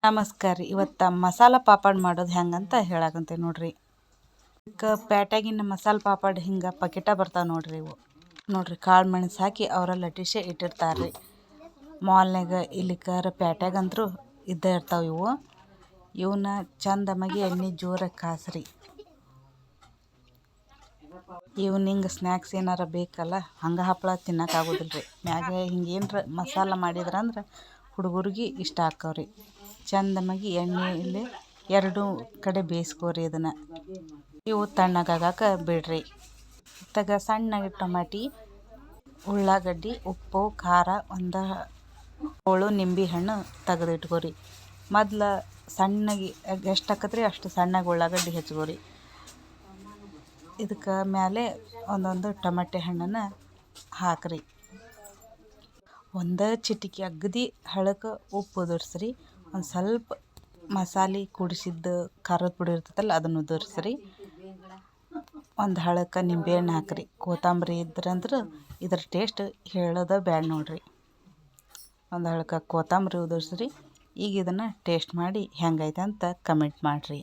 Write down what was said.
ನಮಸ್ಕಾರ ರೀ. ಇವತ್ತು ಮಸಾಲ ಪಾಪಡ್ ಮಾಡೋದು ಹೆಂಗಂತ ಹೇಳಾಕಂತೇವೆ ನೋಡ್ರಿ. ಪ್ಯಾಟ್ಯಾಗಿನ ಮಸಾಲ ಪಾಪಡ್ ಹಿಂಗೆ ಪಕೆಟ ಬರ್ತಾವೆ ನೋಡ್ರಿ. ಇವು ನೋಡ್ರಿ, ಕಾಳು ಮೆಣಸು ಹಾಕಿ ಅವರ ಲಟ್ಟಿಸೆ ಇಟ್ಟಿರ್ತಾರೆ ರೀ. ಮಾಲ್ನಾಗ ಇಲ್ಲಿಕರ ಪ್ಯಾಟ್ಯಾಗಂತರೂ ಇದ್ದೇ ಇರ್ತಾವೆ ಇವು. ಇವನ್ನ ಚಂದಮಗೆ ಎಣ್ಣೆ ಜೋರಾಗಿ ಕಾಸ್ರಿ. ಇವನ್ನ ಹಿಂಗೆ ಸ್ನ್ಯಾಕ್ಸ್ ಏನಾರ ಬೇಕಲ್ಲ, ಹಂಗೆ ಹಪ್ಪಳ ತಿನ್ನೋಕ್ಕಾಗೋದಿಲ್ಲ ರೀ. ಮ್ಯಾಗ ಹಿಂಗೆ ಏನರ ಮಸಾಲ ಮಾಡಿದ್ರಂದ್ರೆ ಹುಡುಗರಿಗೆ ಇಷ್ಟ ಆಕ್ಕವ್ರಿ. ಚಂದಮಾಗಿ ಎಣ್ಣೆಯಲ್ಲಿ ಎರಡು ಕಡೆ ಬೇಯಿಸ್ಕೋರಿ. ಇದನ್ನು ಇವು ತಣ್ಣಗಾಗಕ್ಕೆ ಬಿಡ್ರಿ. ಇತ್ತಾಗ ಸಣ್ಣಗೆ ಟೊಮಾಟಿ, ಉಳ್ಳಾಗಡ್ಡಿ, ಉಪ್ಪು, ಖಾರ, ಒಂದು ಹೋಳು ನಿಂಬೆ ಹಣ್ಣು ತೆಗೆದು ಇಟ್ಕೋರಿ. ಮೊದ್ಲು ಸಣ್ಣಗೆ ಎಷ್ಟು ಹಾಕತ್ರಿ ಅಷ್ಟು ಸಣ್ಣಗೆ ಉಳ್ಳಾಗಡ್ಡಿ ಹೆಚ್ಚಿಕೋರಿ. ಇದಕ್ಕೆ ಮೇಲೆ ಒಂದೊಂದು ಟೊಮೆಟೊ ಹಣ್ಣನ್ನು ಹಾಕ್ರಿ. ಒಂದು ಚಿಟಿಕೆ ಅಗದಿ ಹಳಕ್ಕೆ ಉಪ್ಪು ಉದುರಿಸ್ರಿ. ಒಂದು ಸ್ವಲ್ಪ ಮಸಾಲೆ ಕೂಡಿಸಿದ್ದು ಖಾರದ ಪುಡಿ ಇರ್ತೈತಲ್ಲ ಅದನ್ನು ಉದುರಿಸ್ರಿ. ಒಂದು ಹಳಕ್ಕೆ ನಿಂಬೆಹಣ್ಣು ಹಾಕ್ರಿ. ಕೊತ್ತಂಬರಿ ಇದ್ರಂದ್ರೆ ಇದ್ರ ಟೇಸ್ಟ್ ಹೇಳೋದು ಬ್ಯಾಡ ನೋಡ್ರಿ. ಒಂದು ಹಳಕ್ಕೆ ಕೊತ್ತಂಬರಿ ಉದುರಿಸ್ರಿ. ಈಗ ಇದನ್ನು ಟೇಸ್ಟ್ ಮಾಡಿ ಹೆಂಗೈತೆ ಅಂತ ಕಮೆಂಟ್ ಮಾಡಿರಿ.